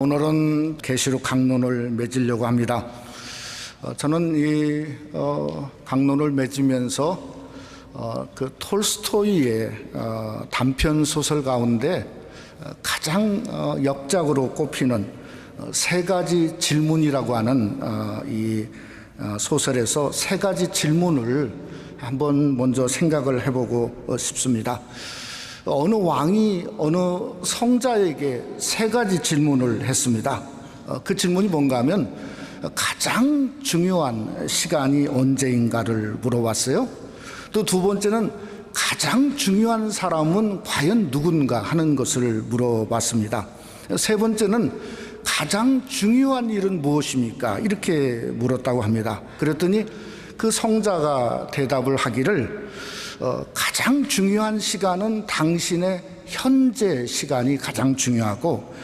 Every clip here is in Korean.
오늘은 계시록 강론을 맺으려고 합니다. 저는 이 강론을 맺으면서 그 톨스토이의 단편 소설 가운데 가장 역작으로 꼽히는 세 가지 질문이라고 하는 이 소설에서 세 가지 질문을 한번 먼저 생각을 해보고 싶습니다. 어느 왕이 어느 성자에게 세 가지 질문을 했습니다. 그 질문이 뭔가 하면 가장 중요한 시간이 언제인가를 물어봤어요. 또 두 번째는 가장 중요한 사람은 과연 누군가 하는 것을 물어봤습니다. 세 번째는 가장 중요한 일은 무엇입니까? 이렇게 물었다고 합니다. 그랬더니 그 성자가 대답을 하기를 가장 중요한 시간은 당신의 현재 시간이 가장 중요하고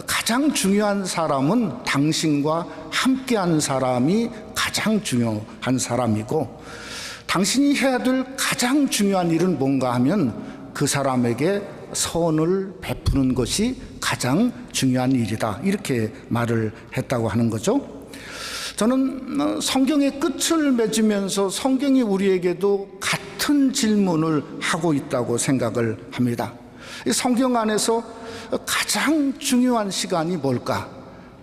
가장 중요한 사람은 당신과 함께한 사람이 가장 중요한 사람이고 당신이 해야 될 가장 중요한 일은 뭔가 하면 그 사람에게 선을 베푸는 것이 가장 중요한 일이다. 이렇게 말을 했다고 하는 거죠. 저는 성경의 끝을 맺으면서 성경이 우리에게도 같은 질문을 하고 있다고 생각을 합니다. 이 성경 안에서 가장 중요한 시간이 뭘까?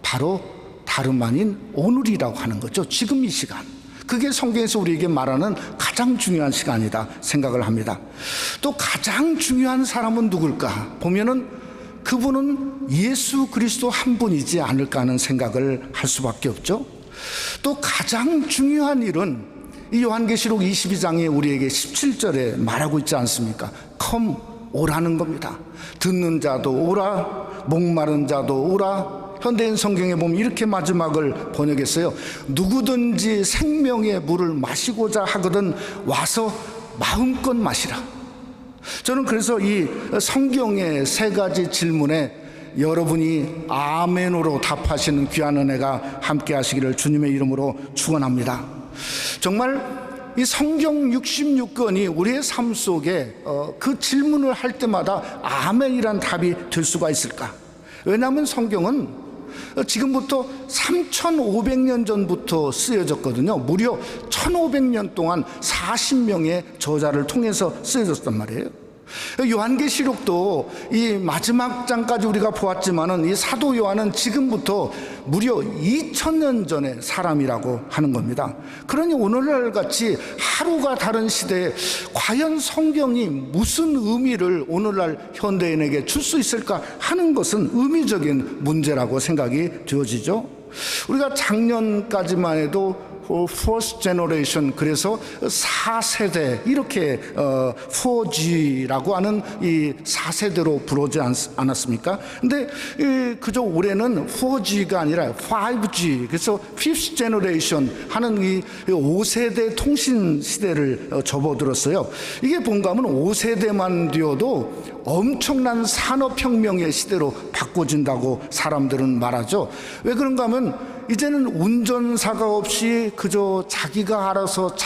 바로 다름 아닌 오늘이라고 하는 거죠. 지금 이 시간. 그게 성경에서 우리에게 말하는 가장 중요한 시간이다 생각을 합니다. 또 가장 중요한 사람은 누굴까? 보면은 그분은 예수 그리스도 한 분이지 않을까 하는 생각을 할 수밖에 없죠. 또 가장 중요한 일은 이 요한계시록 22장에 우리에게 17절에 말하고 있지 않습니까? Come, 오라는 겁니다. 듣는 자도 오라, 목마른 자도 오라. 현대인 성경에 보면 이렇게 마지막을 번역했어요. 누구든지 생명의 물을 마시고자 하거든 와서 마음껏 마시라. 저는 그래서 이 성경의 세 가지 질문에 여러분이 아멘으로 답하시는 귀한 은혜가 함께 하시기를 주님의 이름으로 축원합니다. 정말 이 성경 66권이 우리의 삶 속에 그 질문을 할 때마다 아멘이란 답이 될 수가 있을까? 왜냐하면 성경은 지금부터 3,500년 전부터 쓰여졌거든요. 무려 1,500년 동안 40명의 저자를 통해서 쓰여졌단 말이에요. 요한계시록도 이 마지막 장까지 우리가 보았지만은 이 사도 요한은 지금부터 무려 2000년 전의 사람이라고 하는 겁니다. 그러니 오늘날 같이 하루가 다른 시대에 과연 성경이 무슨 의미를 오늘날 현대인에게 줄 수 있을까 하는 것은 의미적인 문제라고 생각이 되어지죠. 우리가 작년까지만 해도 First Generation, 그래서 4세대 이렇게 4G라고 하는 이 4세대로 부르지 않았습니까? 근데 그저 올해는 4G가 아니라 5G, 그래서 Fifth Generation 하는 이 5세대 통신 시대를 접어들었어요. 이게 뭔가 하면 5세대만 되어도 엄청난 산업혁명의 시대로 바꿔진다고 사람들은 말하죠. 왜 그런가 하면 이제는 운전사가 없이 그저 자기가 알아서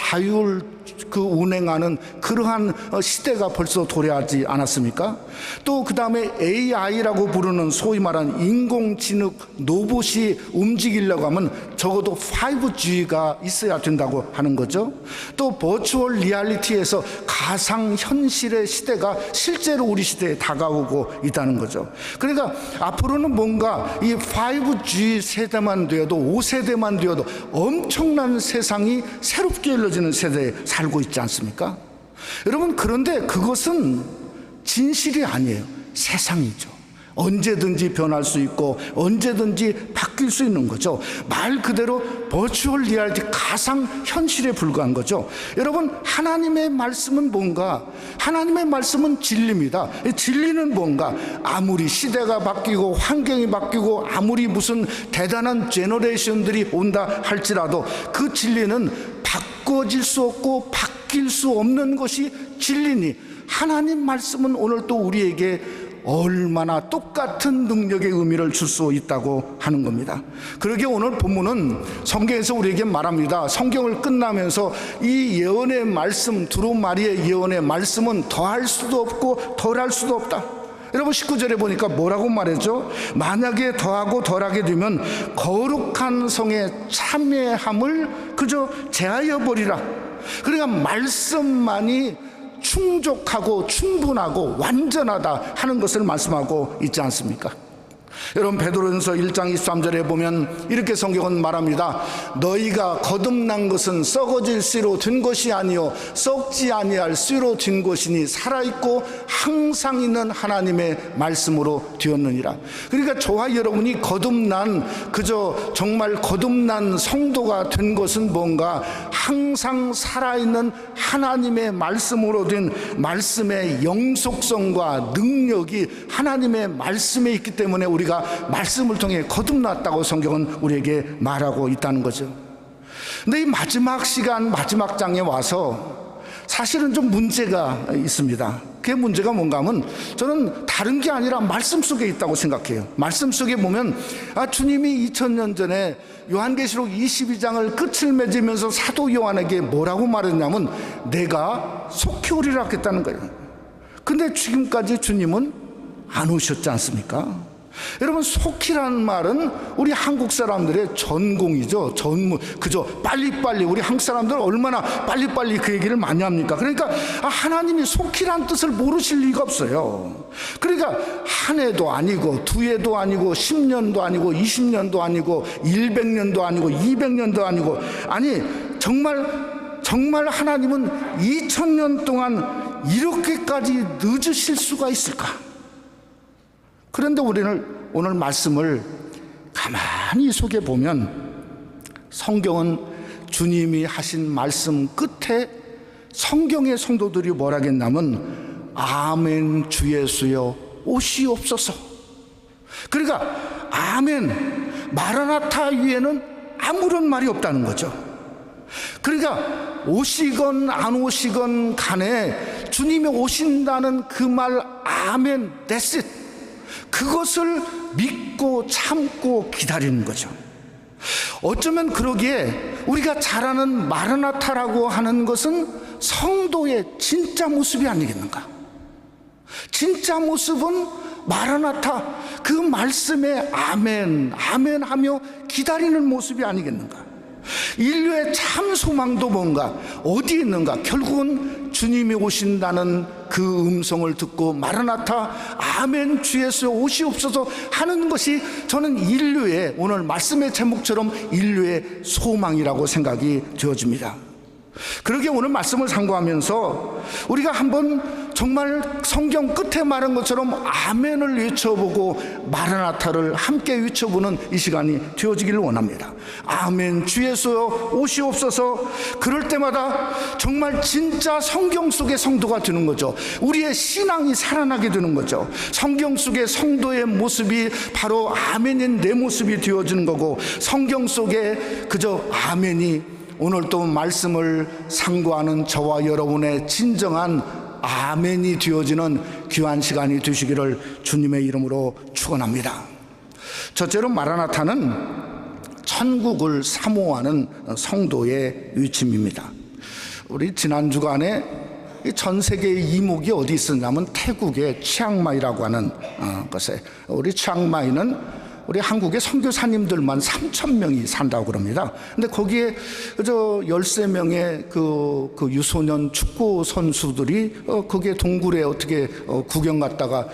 운행하는 그러한 시대가 벌써 도래하지 않았습니까? 또 그 다음에 AI라고 부르는 소위 말하는 인공지능 로봇이 움직이려고 하면 적어도 5G가 있어야 된다고 하는 거죠. 또 버추얼 리얼리티에서 가상현실의 시대가 실제로 우리 시대에 다가오고 있다는 거죠. 그러니까 앞으로는 뭔가 이 5G 세대만 되어도 5세대만 되어도 엄청난 세상이 새롭게 열려지는 세대에 살고 있지 않습니까? 여러분, 그런데 그것은 진실이 아니에요. 세상이죠. 언제든지 변할 수 있고 언제든지 바뀔 수 있는 거죠. 말 그대로 버추얼 리얼리티, 가상 현실에 불과한 거죠. 여러분, 하나님의 말씀은 뭔가? 하나님의 말씀은 진리입니다. 진리는 뭔가? 아무리 시대가 바뀌고 환경이 바뀌고 아무리 무슨 대단한 제너레이션들이 온다 할지라도 그 진리는 바꿔질 수 없고 바뀔 수 없는 것이 진리니 하나님 말씀은 오늘 또 우리에게 얼마나 똑같은 능력의 의미를 줄 수 있다고 하는 겁니다. 그러기에 오늘 본문은 성경에서 우리에게 말합니다. 성경을 끝나면서 이 예언의 말씀, 두로 마리의 예언의 말씀은 더할 수도 없고 덜할 수도 없다. 여러분 19절에 보니까 뭐라고 말했죠? 만약에 더하고 덜하게 되면 거룩한 성에 참여함을 그저 제하여 버리라. 그러니까 말씀만이 충족하고 충분하고 완전하다 하는 것을 말씀하고 있지 않습니까? 여러분 베드로전서 1장 23절에 보면 이렇게 성경은 말합니다. 너희가 거듭난 것은 썩어질 씨로 된 것이 아니요 썩지 아니할 씨로 된 것이니 살아있고 항상 있는 하나님의 말씀으로 되었느니라. 그러니까 저와 여러분이 거듭난 그저 정말 거듭난 성도가 된 것은 뭔가 항상 살아있는 하나님의 말씀으로 된 말씀의 영속성과 능력이 하나님의 말씀에 있기 때문에 우리가 말씀을 통해 거듭났다고 성경은 우리에게 말하고 있다는 거죠. 근데 이 마지막 시간 마지막 장에 와서 사실은 좀 문제가 있습니다. 그 문제가 뭔가 하면 저는 다른 게 아니라 말씀 속에 있다고 생각해요. 말씀 속에 보면 주님이 2000년 전에 요한계시록 22장을 끝을 맺으면서 사도 요한에게 뭐라고 말했냐면 내가 속히 오리라 했다는 거예요. 근데 지금까지 주님은 안 오셨지 않습니까? 여러분 속히라는 말은 우리 한국 사람들의 전공이죠. 전문. 그저 빨리빨리 우리 한국 사람들 얼마나 빨리빨리 그 얘기를 많이 합니까? 그러니까 하나님이 속히란 뜻을 모르실 리가 없어요. 그러니까 한 해도 아니고 두 해도 아니고 10년도 아니고 20년도 아니고 100년도 아니고 200년도 아니고 아니 정말 하나님은 2000년 동안 이렇게까지 늦으실 수가 있을까? 그런데 우리는 오늘 말씀을 가만히 속에 보면 성경은 주님이 하신 말씀 끝에 성경의 성도들이 뭐라 했냐면 아멘 주 예수여 오시옵소서. 그러니까 아멘 마라나타 위에는 아무런 말이 없다는 거죠. 그러니까 오시건 안 오시건 간에 주님이 오신다는 그 말 아멘 that's it. 그것을 믿고 참고 기다리는 거죠. 어쩌면 그러기에 우리가 잘 아는 마라나타라고 하는 것은 성도의 진짜 모습이 아니겠는가? 진짜 모습은 마라나타 그 말씀에 아멘 아멘 하며 기다리는 모습이 아니겠는가? 인류의 참 소망도 뭔가 어디에 있는가? 결국은 주님이 오신다는 그 음성을 듣고 마라나타 아멘 주 예수 오시옵소서 하는 것이 저는 인류의 오늘 말씀의 제목처럼 인류의 소망이라고 생각이 되어집니다. 그러게 오늘 말씀을 상고하면서 우리가 한번 정말 성경 끝에 말한 것처럼 아멘을 외쳐보고 마라나타를 함께 외쳐보는 이 시간이 되어지기를 원합니다. 아멘 주 예수여 오시옵소서. 그럴 때마다 정말 진짜 성경 속의 성도가 되는 거죠. 우리의 신앙이 살아나게 되는 거죠. 성경 속의 성도의 모습이 바로 아멘인 내 모습이 되어지는 거고 성경 속에 그저 아멘이 오늘 또 말씀을 상고하는 저와 여러분의 진정한 아멘이 되어지는 귀한 시간이 되시기를 주님의 이름으로 축원합니다. 첫째로 마라나타는 천국을 사모하는 성도의 위침입니다. 우리 지난 주간에 전 세계의 이목이 어디 있었냐면 태국의 치앙마이라고 하는 곳에 우리 치앙마이는 우리 한국의 선교사님들만 3,000명이 산다고 그럽니다. 근데 거기에 그저 13명의 그 유소년 축구 선수들이 거기에 동굴에 어떻게 구경 갔다가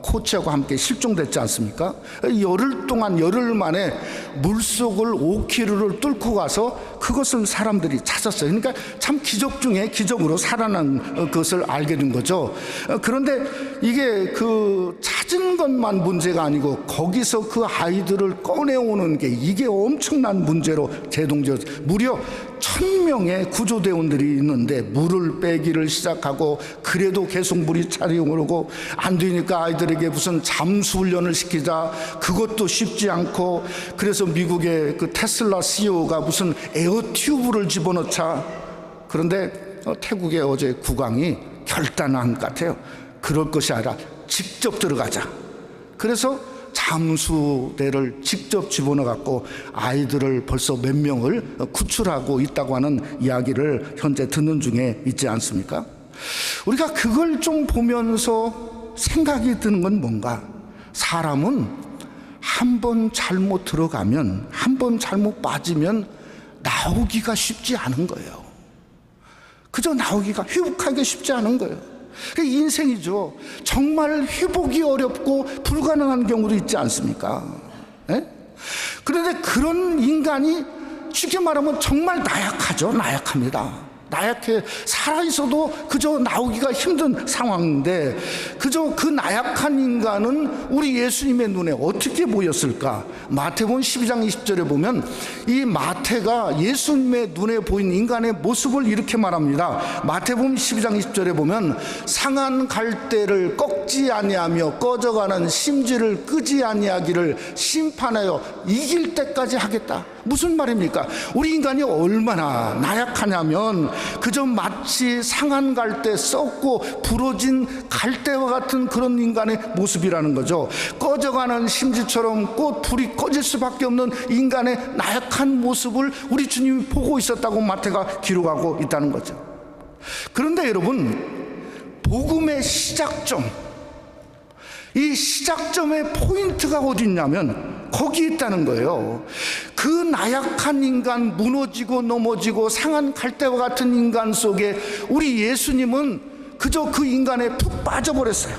코치하고 함께 실종됐지 않습니까? 열흘 만에 물속을 5km를 뚫고 가서 그것을 사람들이 찾았어요. 그러니까 참 기적 중에 기적으로 살아난 것을 알게 된 거죠. 그런데 이게 그 찾은 것만 문제가 아니고 거기서 그 아이들을 꺼내오는 게 이게 엄청난 문제로 제동되어 무려 1000명의 구조대원들이 있는데 물을 빼기를 시작하고 그래도 계속 물이 차려오르고 안 되니까 아이들에게 무슨 잠수훈련을 시키자 그것도 쉽지 않고 그래서 미국의 그 테슬라 CEO가 무슨 에어튜브를 집어넣자. 그런데 태국의 어제 국왕이 결단한 것 같아요. 그럴 것이 아니라 직접 들어가자. 그래서 잠수대를 직접 집어넣어갖고 아이들을 벌써 몇 명을 구출하고 있다고 하는 이야기를 현재 듣는 중에 있지 않습니까? 우리가 그걸 좀 보면서 생각이 드는 건 뭔가? 사람은 한 번 잘못 들어가면, 한 번 잘못 빠지면 나오기가 쉽지 않은 거예요. 그저 나오기가, 회복하기가 쉽지 않은 거예요. 그게 인생이죠. 정말 회복이 어렵고 불가능한 경우도 있지 않습니까? 예? 그런데 그런 인간이 쉽게 말하면 정말 나약하죠. 나약합니다. 나약해. 살아있어도 그저 나오기가 힘든 상황인데, 그저 그 나약한 인간은 우리 예수님의 눈에 어떻게 보였을까? 마태복음 12장 20절에 보면 이 마태가 예수님의 눈에 보인 인간의 모습을 이렇게 말합니다. 마태복음 12장 20절에 보면 상한 갈대를 꺾지 아니하며 꺼져가는 심지를 끄지 아니하기를 심판하여 이길 때까지 하겠다. 무슨 말입니까? 우리 인간이 얼마나 나약하냐면 그저 마치 상한 갈대, 썩고 부러진 갈대와 같은 그런 인간의 모습이라는 거죠. 꺼져가는 심지처럼 꽃불이 꺼질 수밖에 없는 인간의 나약한 모습을 우리 주님이 보고 있었다고 마태가 기록하고 있다는 거죠. 그런데 여러분, 복음의 시작점, 이 시작점의 포인트가 어디 있냐면 거기 있다는 거예요. 그 나약한 인간, 무너지고 넘어지고 상한 갈대와 같은 인간 속에 우리 예수님은 그저 그 인간에 푹 빠져버렸어요.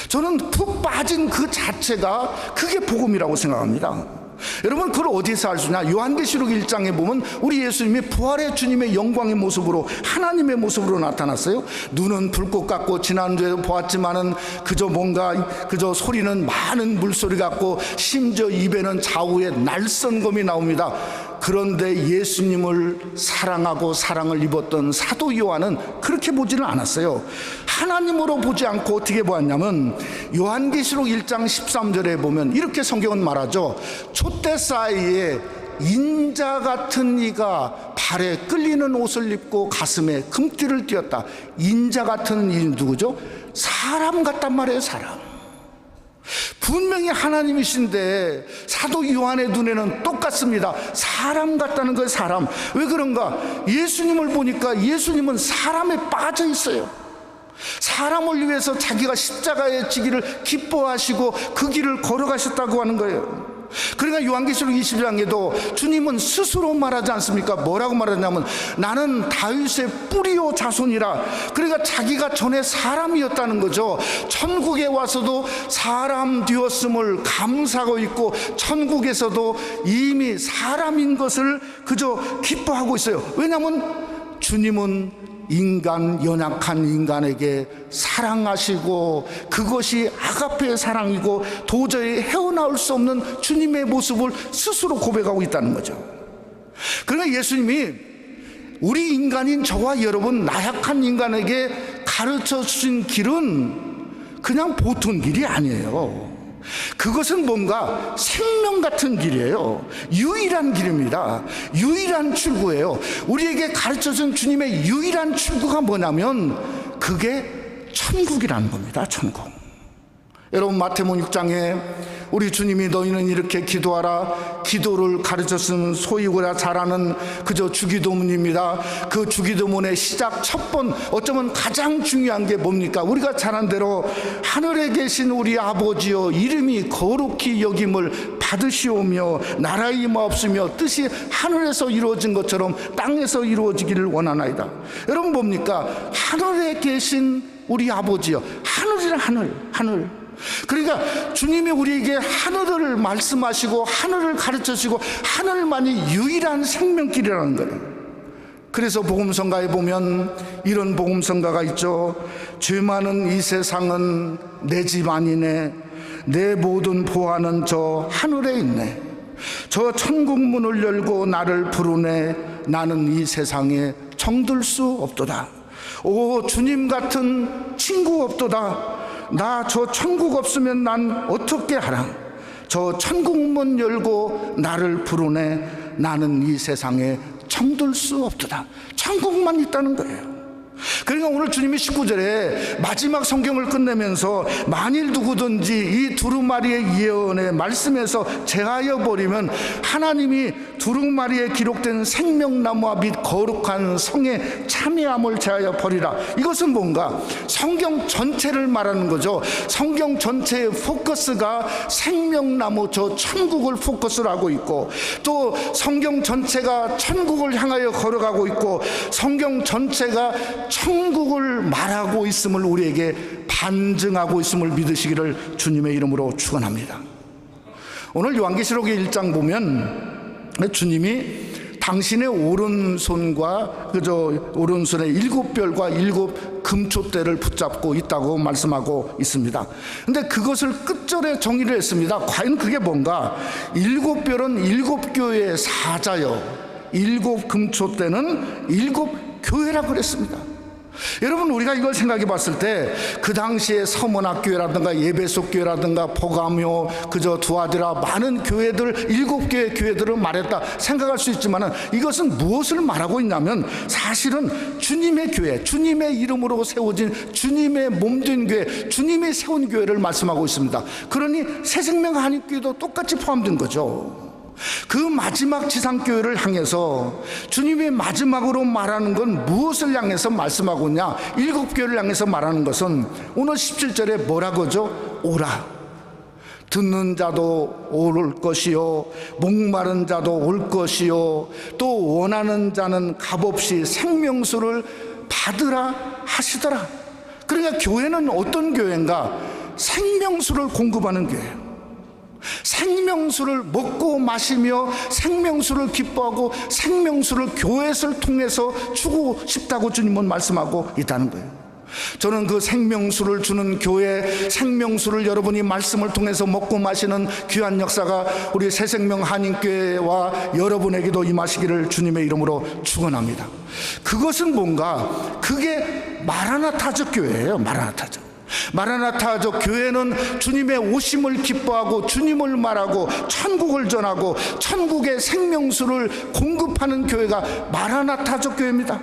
저는 푹 빠진 그 자체가 그게 복음이라고 생각합니다. 여러분, 그걸 어디서 알 수 있냐? 요한계시록 1장에 보면 우리 예수님이 부활의 주님의 영광의 모습으로, 하나님의 모습으로 나타났어요. 눈은 불꽃 같고, 지난주에도 보았지만은 그저 뭔가, 그저 소리는 많은 물소리 같고, 심지어 입에는 좌우에 날선검이 나옵니다. 그런데 예수님을 사랑하고 사랑을 입었던 사도 요한은 그렇게 보지는 않았어요. 하나님으로 보지 않고 어떻게 보았냐면 요한계시록 1장 13절에 보면 이렇게 성경은 말하죠. 촛대 사이에 인자 같은 이가 발에 끌리는 옷을 입고 가슴에 금띠를 띄었다. 인자 같은 이 누구죠? 사람 같단 말이에요. 사람. 분명히 하나님이신데 사도 요한의 눈에는 똑같습니다. 사람 같다는 거예요. 사람. 왜 그런가? 예수님을 보니까 예수님은 사람에 빠져 있어요. 사람을 위해서 자기가 십자가에 지기를 기뻐하시고 그 길을 걸어가셨다고 하는 거예요. 그러니까 요한계시록 20장에도 주님은 스스로 말하지 않습니까? 뭐라고 말하냐면 나는 다윗의 뿌리요 자손이라. 그러니까 자기가 전에 사람이었다는 거죠. 천국에 와서도 사람 되었음을 감사하고 있고 천국에서도 이미 사람인 것을 그저 기뻐하고 있어요. 왜냐하면 주님은 인간, 연약한 인간에게 사랑하시고 그것이 아가페의 사랑이고 도저히 헤어나올 수 없는 주님의 모습을 스스로 고백하고 있다는 거죠. 그러나 예수님이 우리 인간인 저와 여러분, 나약한 인간에게 가르쳐 주신 길은 그냥 보통 길이 아니에요. 그것은 뭔가 생명 같은 길이에요. 유일한 길입니다. 유일한 출구예요. 우리에게 가르쳐준 주님의 유일한 출구가 뭐냐면 그게 천국이라는 겁니다. 천국. 여러분, 마태복음 6장에 우리 주님이 너희는 이렇게 기도하라. 기도를 가르쳐준 소위 우리가 잘 아는 그저 주기도문입니다. 그 주기도문의 시작 첫 번, 어쩌면 가장 중요한 게 뭡니까? 우리가 잘 아는 대로 하늘에 계신 우리 아버지여 이름이 거룩히 여김을 받으시오며 나라의 임하옵시며 뜻이 하늘에서 이루어진 것처럼 땅에서 이루어지기를 원하나이다. 여러분, 뭡니까? 하늘에 계신 우리 아버지여. 하늘이라 하늘. 그러니까 주님이 우리에게 하늘을 말씀하시고 하늘을 가르쳐주시고 하늘만이 유일한 생명길이라는 거예요. 그래서 복음성가에 보면 이런 복음성가가 있죠. 죄 많은 이 세상은 내 집 아니네. 내 모든 보화는 저 하늘에 있네. 저 천국 문을 열고 나를 부르네. 나는 이 세상에 정들 수 없도다. 오, 주님 같은 친구 없도다. 나 저 천국 없으면 난 어떻게 하라. 저 천국 문 열고 나를 부르네. 나는 이 세상에 정들 수 없도다. 천국만 있다는 거예요. 그러니까 오늘 주님이 19절에 마지막 성경을 끝내면서 만일 누구든지 이 두루마리의 예언의 말씀에서 제하여 버리면 하나님이 두루마리에 기록된 생명나무와 및 거룩한 성의 참여함을 제하여 버리라. 이것은 뭔가? 성경 전체를 말하는 거죠. 성경 전체의 포커스가 생명나무, 저 천국을 포커스로 하고 있고, 또 성경 전체가 천국을 향하여 걸어가고 있고, 성경 전체가 천국을 말하고 있음을 우리에게 반증하고 있음을 믿으시기를 주님의 이름으로 축원합니다. 오늘 요한계시록의 1장 보면 주님이 당신의 오른손과 오른손의 7별과 7 금초대를 붙잡고 있다고 말씀하고 있습니다. 근데 그것을 끝절에 정의를 했습니다. 과연 그게 뭔가? 7별은 7교회의 사자요, 7 금초대는 7 교회라고 그랬습니다. 여러분, 우리가 이걸 생각해 봤을 때 그 당시에 서문학교회라든가 예배속교회라든가 포가묘, 두아디라, 많은 교회들, 7개의 교회들을 말했다 생각할 수 있지만, 이것은 무엇을 말하고 있냐면 사실은 주님의 교회, 주님의 이름으로 세워진 주님의 몸된 교회, 주님이 세운 교회를 말씀하고 있습니다. 그러니 새생명 한인교회도 똑같이 포함된 거죠. 그 마지막 지상교회를 향해서 주님이 마지막으로 말하는 건 무엇을 향해서 말씀하고 있냐? 7교회를 향해서 말하는 것은 오늘 17절에 뭐라고 하죠? 오라. 듣는 자도 올 것이요, 목마른 자도 올 것이요, 또 원하는 자는 값없이 생명수를 받으라 하시더라. 그러니까 교회는 어떤 교회인가? 생명수를 공급하는 교회예요. 생명수를 먹고 마시며 생명수를 기뻐하고 생명수를 교회를 통해서 주고 싶다고 주님은 말씀하고 있다는 거예요. 저는 그 생명수를 주는 교회, 생명수를 여러분이 말씀을 통해서 먹고 마시는 귀한 역사가 우리 새생명 한인교회와 여러분에게도 임하시기를 주님의 이름으로 축원합니다. 그것은 뭔가? 그게 마라나타적 교회예요. 마라나타적 교회는 주님의 오심을 기뻐하고 주님을 말하고 천국을 전하고 천국의 생명수를 공급하는 교회가 마라나타적 교회입니다.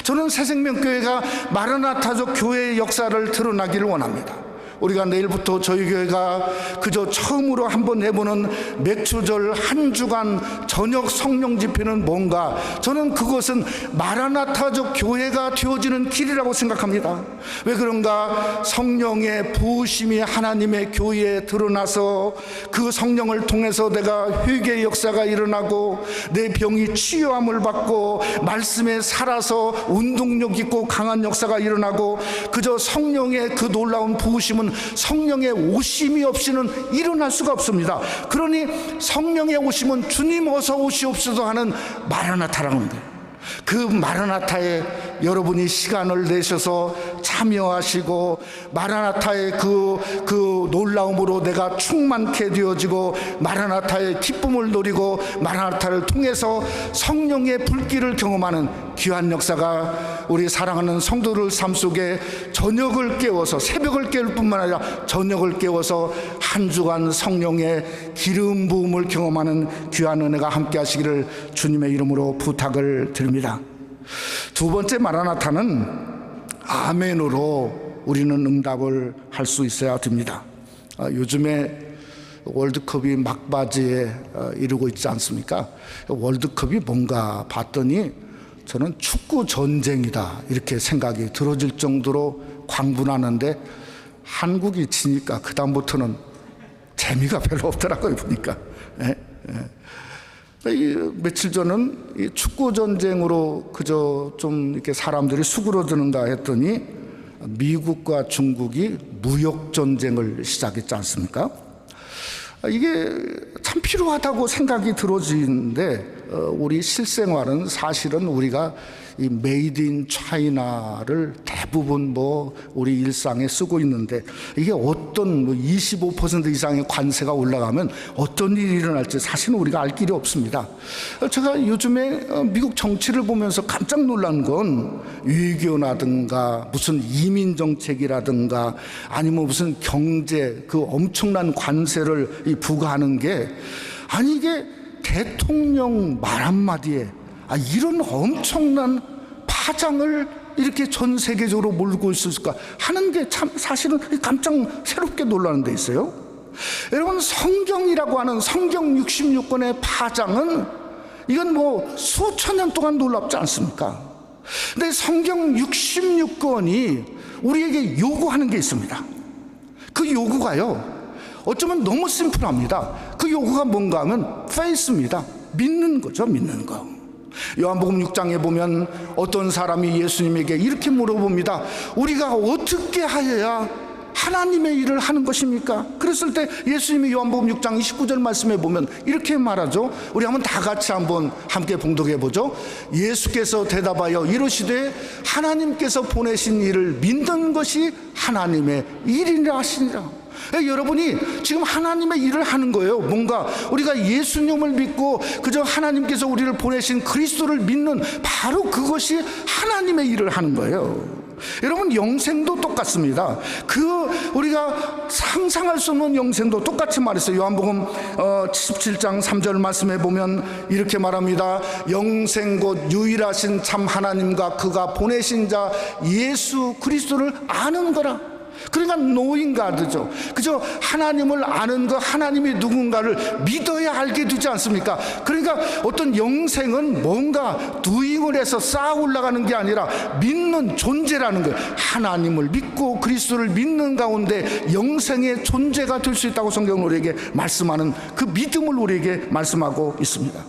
저는 새생명교회가 마라나타적 교회의 역사를 드러나기를 원합니다. 우리가 내일부터 저희 교회가 그저 처음으로 한번 해보는 맥주절 한 주간 저녁 성령 집회는 뭔가? 저는 그것은 마라나타적 교회가 되어지는 길이라고 생각합니다. 왜 그런가? 성령의 부으심이 하나님의 교회에 드러나서 그 성령을 통해서 내가 회개의 역사가 일어나고 내 병이 치유함을 받고 말씀에 살아서 운동력 있고 강한 역사가 일어나고, 그저 성령의 그 놀라운 부으심은 성령의 오심이 없이는 일어날 수가 없습니다. 그러니 성령의 오심은 주님 어서 오시옵소서 하는 마라나타라는 거예요. 그 마라나타에 여러분이 시간을 내셔서 참여하시고, 마라나타의 그 놀라움으로 내가 충만케 되어지고, 마라나타의 기쁨을 누리고, 마라나타를 통해서 성령의 불길을 경험하는 귀한 역사가 우리 사랑하는 성도들 삶 속에 저녁을 깨워서, 새벽을 깨울 뿐만 아니라 저녁을 깨워서 한 주간 성령의 기름 부음을 경험하는 귀한 은혜가 함께 하시기를 주님의 이름으로 부탁을 드립니다. 두 번째 마라나타는 아멘으로 우리는 응답을 할 수 있어야 됩니다. 요즘에 월드컵이 막바지에 이르고 있지 않습니까? 월드컵이 뭔가 봤더니 저는 축구 전쟁이다 이렇게 생각이 들어질 정도로 광분하는데, 한국이 지니까 그 다음부터는 재미가 별로 없더라고요, 보니까. 며칠 전은 이 축구 전쟁으로 그저 좀 이렇게 사람들이 수그러드는가 했더니 미국과 중국이 무역 전쟁을 시작했지 않습니까? 이게 참 필요하다고 생각이 들어지는데, 우리 실생활은 사실은 우리가 이 메이드 인 차이나를 대부분 우리 일상에 쓰고 있는데, 이게 어떤 25% 이상의 관세가 올라가면 어떤 일이 일어날지 사실은 우리가 알 길이 없습니다. 제가 요즘에 미국 정치를 보면서 깜짝 놀란 건 외교라든가 무슨 이민 정책이라든가 아니면 무슨 경제 그 엄청난 관세를 부과하는 게, 아니 이게 대통령 말 한마디에 이런 엄청난 파장을 이렇게 전 세계적으로 몰고 있을까 하는 게 참 사실은 깜짝 새롭게 놀라는 데 있어요. 여러분, 성경이라고 하는 성경 66권의 파장은 이건 뭐 수천 년 동안 놀랍지 않습니까? 근데 성경 66권이 우리에게 요구하는 게 있습니다. 그 요구가요, 어쩌면 너무 심플합니다. 그 요구가 뭔가 하면 faith입니다. 믿는 거죠, 믿는 거. 요한복음 6장에 보면 어떤 사람이 예수님에게 이렇게 물어봅니다. 우리가 어떻게 하여야 하나님의 일을 하는 것입니까? 그랬을 때 예수님이 요한복음 6장 29절 말씀에 보면 이렇게 말하죠. 우리 한번 다 같이 한번 함께 봉독해 보죠. 예수께서 대답하여 이르시되 하나님께서 보내신 일을 믿는 것이 하나님의 일이라 하시니라. 여러분이 지금 하나님의 일을 하는 거예요. 뭔가 우리가 예수님을 믿고 그저 하나님께서 우리를 보내신 그리스도를 믿는 바로 그것이 하나님의 일을 하는 거예요. 여러분, 영생도 똑같습니다. 우리가 상상할 수 없는 영생도 똑같이 말했어요. 요한복음 17장 3절 말씀에 보면 이렇게 말합니다. 영생 곧 유일하신 참 하나님과 그가 보내신 자 예수 그리스도를 아는 거라. 그러니까 노인가드죠. 그저 하나님을 아는 것, 하나님이 누군가를 믿어야 알게 되지 않습니까? 그러니까 어떤 영생은 뭔가 두잉을 해서 쌓아 올라가는 게 아니라 믿는 존재라는 거예요. 하나님을 믿고 그리스도를 믿는 가운데 영생의 존재가 될 수 있다고 성경은 우리에게 말씀하는 그 믿음을 우리에게 말씀하고 있습니다.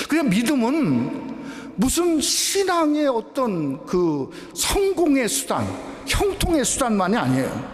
그냥 믿음은 무슨 신앙의 어떤 그 성공의 수단, 형통의 수단만이 아니에요.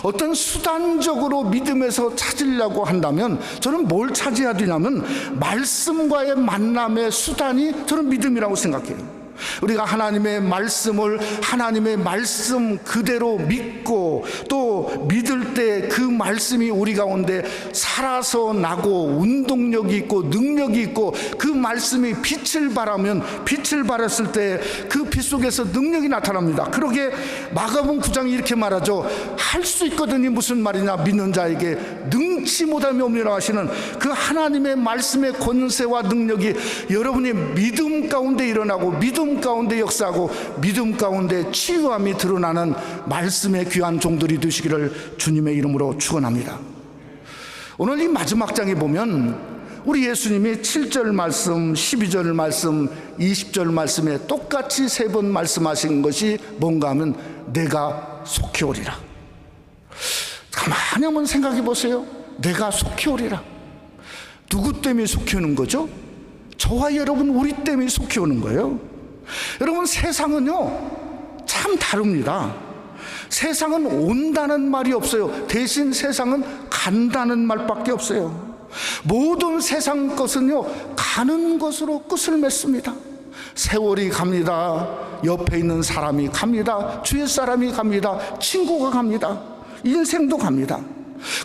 어떤 수단적으로 믿음에서 찾으려고 한다면 저는 뭘 찾아야 되냐면 말씀과의 만남의 수단이 저는 믿음이라고 생각해요. 우리가 하나님의 말씀을 하나님의 말씀 그대로 믿고 또 믿을 때 그 말씀이 우리 가운데 살아서 나고 운동력이 있고 능력이 있고 그 말씀이 빛을 발하면 빛을 발했을 때 그 빛 속에서 능력이 나타납니다. 그러게 마가복음 9장이 이렇게 말하죠. 할 수 있거든이 무슨 말이냐, 믿는 자에게 능치 못함이 없느니라 하시는 그 하나님의 말씀의 권세와 능력이 여러분의 믿음 가운데 일어나고 믿음 가운데 역사하고 믿음 가운데 치유함이 드러나는 말씀의 귀한 종들이 되시기를 주님의 이름으로 축원합니다. 오늘 이 마지막 장에 보면 우리 예수님이 7절 말씀, 12절 말씀, 20절 말씀에 똑같이 3번 말씀하신 것이 뭔가 하면 내가 속히 오리라. 가만히 한번 생각해 보세요. 내가 속히 오리라. 누구 때문에 속히 오는 거죠? 저와 여러분 우리 때문에 속히 오는 거예요. 여러분, 세상은요 참 다릅니다. 세상은 온다는 말이 없어요. 대신 세상은 간다는 말밖에 없어요. 모든 세상 것은요 가는 것으로 끝을 맺습니다. 세월이 갑니다. 옆에 있는 사람이 갑니다. 주위 사람이 갑니다. 친구가 갑니다. 인생도 갑니다.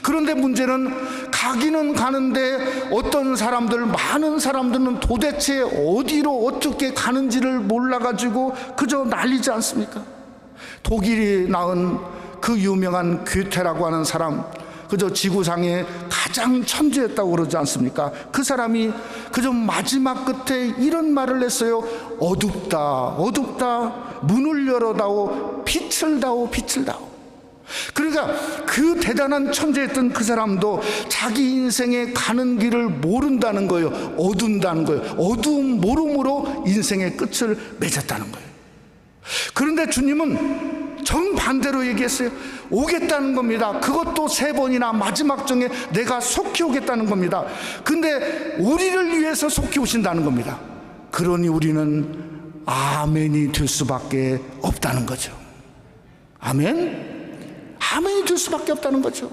그런데 문제는 가기는 가는데 어떤 사람들, 많은 사람들은 도대체 어디로 어떻게 가는지를 몰라가지고 그저 난리지 않습니까? 독일이 낳은 그 유명한 괴테라고 하는 사람, 그저 지구상에 가장 천재였다고 그러지 않습니까? 그 사람이 그저 마지막 끝에 이런 말을 했어요. 어둡다, 어둡다, 문을 열어다오, 빛을 다오, 빛을 다오. 그러니까 그 대단한 천재였던 그 사람도 자기 인생에 가는 길을 모른다는 거예요. 어둔다는 거예요. 어두움 모름으로 인생의 끝을 맺었다는 거예요. 그런데 주님은 정반대로 얘기했어요. 오겠다는 겁니다. 그것도 3번이나 마지막 정에 내가 속히 오겠다는 겁니다. 근데 우리를 위해서 속히 오신다는 겁니다. 그러니 우리는 아멘이 될 수밖에 없다는 거죠. 아멘? 아멘이 될 수밖에 없다는 거죠.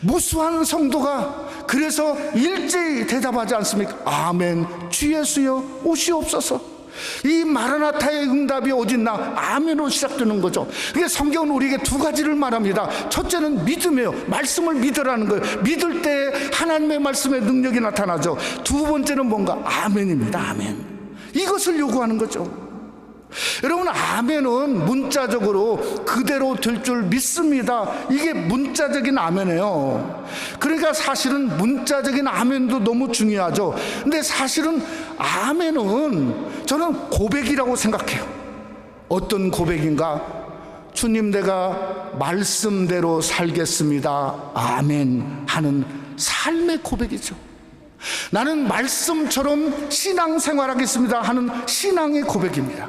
무수한 성도가 그래서 일제히 대답하지 않습니까? 아멘, 주 예수여 오시옵소서. 이 마라나타의 응답이 어딨나? 아멘으로 시작되는 거죠. 그게 성경은 우리에게 2가지를 말합니다. 첫째는 믿음이에요. 말씀을 믿으라는 거예요. 믿을 때 하나님의 말씀의 능력이 나타나죠. 2번째는 뭔가? 아멘입니다. 아멘. 이것을 요구하는 거죠. 여러분, 아멘은 문자적으로 그대로 될 줄 믿습니다. 이게 문자적인 아멘이에요. 그러니까 사실은 문자적인 아멘도 너무 중요하죠. 근데 사실은 아멘은 저는 고백이라고 생각해요. 어떤 고백인가? 주님, 내가 말씀대로 살겠습니다. 아멘 하는 삶의 고백이죠. 나는 말씀처럼 신앙생활하겠습니다 하는 신앙의 고백입니다.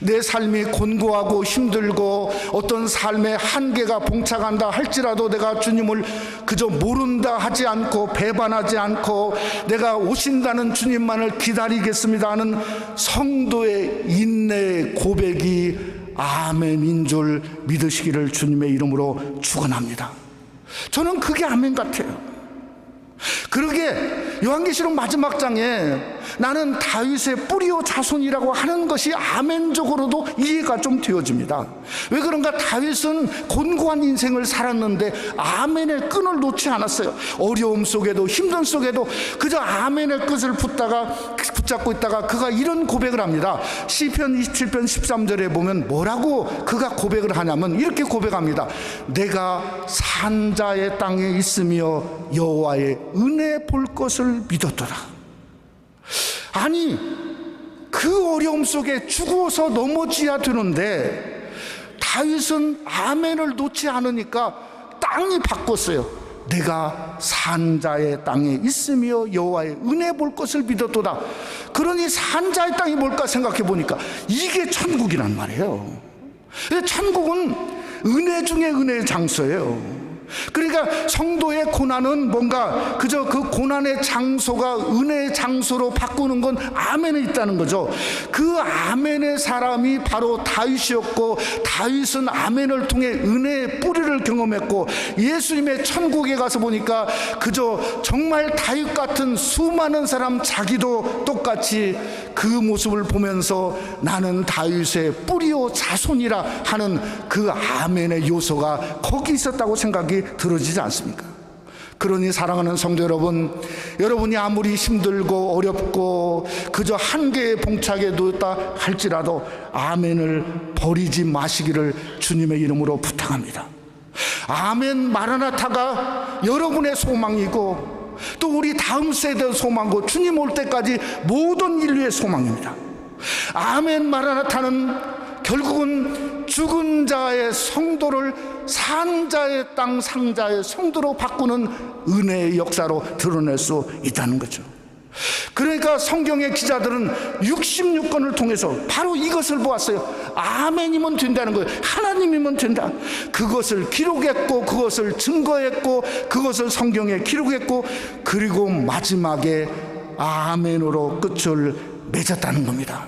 내 삶이 곤고하고 힘들고 어떤 삶의 한계가 봉착한다 할지라도 내가 주님을 그저 모른다 하지 않고 배반하지 않고 내가 오신다는 주님만을 기다리겠습니다 하는 성도의 인내의 고백이 아멘인 줄 믿으시기를 주님의 이름으로 축원합니다. 저는 그게 아멘 같아요. 그러게 요한계시록 마지막 장에 나는 다윗의 뿌리요 자손이라고 하는 것이 아멘적으로도 이해가 좀 되어집니다. 왜 그런가? 다윗은 곤고한 인생을 살았는데 아멘의 끈을 놓지 않았어요. 어려움 속에도 힘든 속에도 그저 아멘의 끝을 붙잡고 있다가 그가 이런 고백을 합니다. 시편 27편 13절에 보면 뭐라고 그가 고백을 하냐면 이렇게 고백합니다. 내가 산자의 땅에 있으며 여호와의 은혜 볼 것을 믿었더라. 아니, 그 어려움 속에 죽어서 넘어져야 되는데 다윗은 아멘을 놓지 않으니까 땅이 바꿨어요. 내가 산자의 땅에 있으며 여호와의 은혜 볼 것을 믿었도다. 그러니 산자의 땅이 뭘까 생각해 보니까 이게 천국이란 말이에요. 천국은 은혜 중에 은혜의 장소예요. 그러니까 성도의 고난은 뭔가 그저 그 고난의 장소가 은혜의 장소로 바꾸는 건 아멘에 있다는 거죠. 그 아멘의 사람이 바로 다윗이었고, 다윗은 아멘을 통해 은혜의 뿌리를 경험했고, 예수님의 천국에 가서 보니까 그저 정말 다윗 같은 수많은 사람 자기도 똑같이 그 모습을 보면서 나는 다윗의 뿌리요 자손이라 하는 그 아멘의 요소가 거기 있었다고 생각이 들어지지 않습니까? 그러니 사랑하는 성도 여러분, 여러분이 아무리 힘들고 어렵고 그저 한계에 봉착해 두었다 할지라도 아멘을 버리지 마시기를 주님의 이름으로 부탁합니다. 아멘 마라나타가 여러분의 소망이고 또 우리 다음 세대의 소망이고 주님 올 때까지 모든 인류의 소망입니다. 아멘 마라나타는 결국은 죽은 자의 성도를 산 자의 땅 상자의 성도로 바꾸는 은혜의 역사로 드러낼 수 있다는 거죠. 그러니까 성경의 기자들은 66권을 통해서 바로 이것을 보았어요. 아멘이면 된다는 거예요. 하나님이면 된다. 그것을 기록했고 그것을 증거했고 그것을 성경에 기록했고 그리고 마지막에 아멘으로 끝을 맺었다는 겁니다.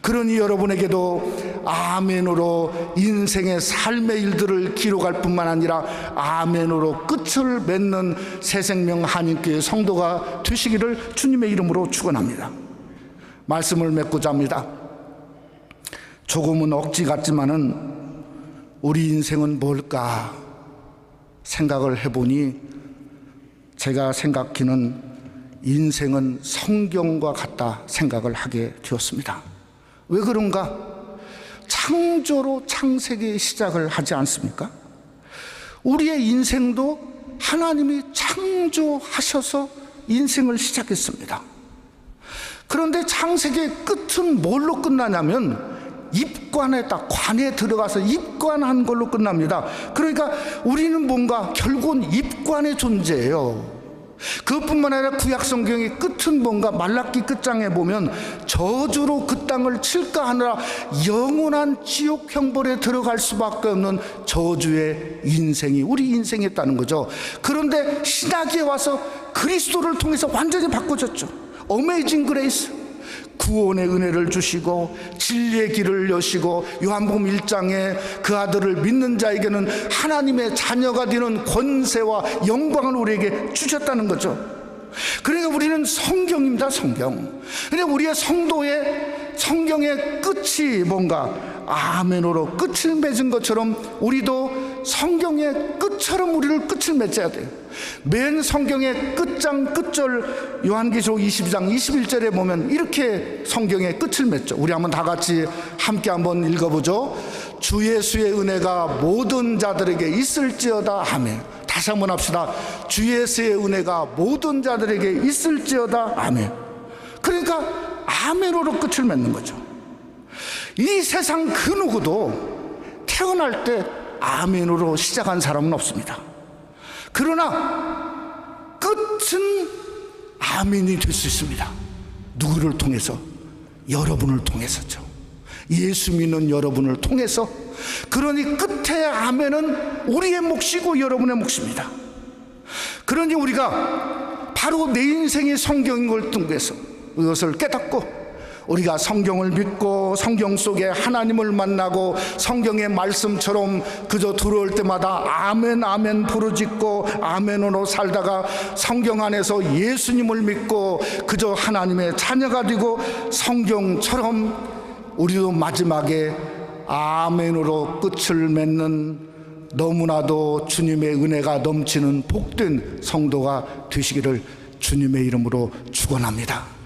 그러니 여러분에게도 아멘으로 인생의 삶의 일들을 기록할 뿐만 아니라 아멘으로 끝을 맺는 새생명 한인교회 성도가 되시기를 주님의 이름으로 축원합니다. 말씀을 맺고자 합니다. 조금은 억지 같지만은 우리 인생은 뭘까 생각을 해보니 제가 생각하는 인생은 성경과 같다 생각을 하게 되었습니다. 왜 그런가? 창조로 창세기의 시작을 하지 않습니까? 우리의 인생도 하나님이 창조하셔서 인생을 시작했습니다. 그런데 창세기의 끝은 뭘로 끝나냐면 입관에 딱 관에 들어가서 입관한 걸로 끝납니다. 그러니까 우리는 뭔가 결국은 입관의 존재예요. 그것뿐만 아니라 구약 성경의 끝은 뭔가 말라기 끝장에 보면 저주로 그 땅을 칠까 하느라 영원한 지옥 형벌에 들어갈 수밖에 없는 저주의 인생이 우리 인생이었다는 거죠. 그런데 신학에 와서 그리스도를 통해서 완전히 바꿔졌죠. 어메이징 그레이스, 구원의 은혜를 주시고 진리의 길을 여시고 요한복음 1장에 그 아들을 믿는 자에게는 하나님의 자녀가 되는 권세와 영광을 우리에게 주셨다는 거죠. 그러니까 우리는 성경입니다. 성경. 그러니까 우리의 성경의 끝이 뭔가 아멘으로 끝을 맺은 것처럼 우리도 성경의 끝처럼 우리를 끝을 맺어야 돼요. 맨 성경의 끝장 끝절 요한계시록 22장 21절에 보면 이렇게 성경의 끝을 맺죠. 우리 한번 다 같이 함께 한번 읽어보죠. 주 예수의 은혜가 모든 자들에게 있을지어다. 아멘. 다시 한번 합시다. 주 예수의 은혜가 모든 자들에게 있을지어다. 아멘. 그러니까 아멘으로 끝을 맺는 거죠. 이 세상 그 누구도 태어날 때 아멘으로 시작한 사람은 없습니다. 그러나 끝은 아멘이 될 수 있습니다. 누구를 통해서? 여러분을 통해서죠. 예수 믿는 여러분을 통해서. 그러니 끝에 아멘은 우리의 몫이고 여러분의 몫입니다. 그러니 우리가 바로 내 인생의 성경인 걸 통해서 이것을 깨닫고, 우리가 성경을 믿고 성경 속에 하나님을 만나고 성경의 말씀처럼 그저 들어올 때마다 아멘 아멘 부르짖고 아멘으로 살다가 성경 안에서 예수님을 믿고 그저 하나님의 자녀가 되고 성경처럼 우리도 마지막에 아멘으로 끝을 맺는 너무나도 주님의 은혜가 넘치는 복된 성도가 되시기를 주님의 이름으로 축원합니다.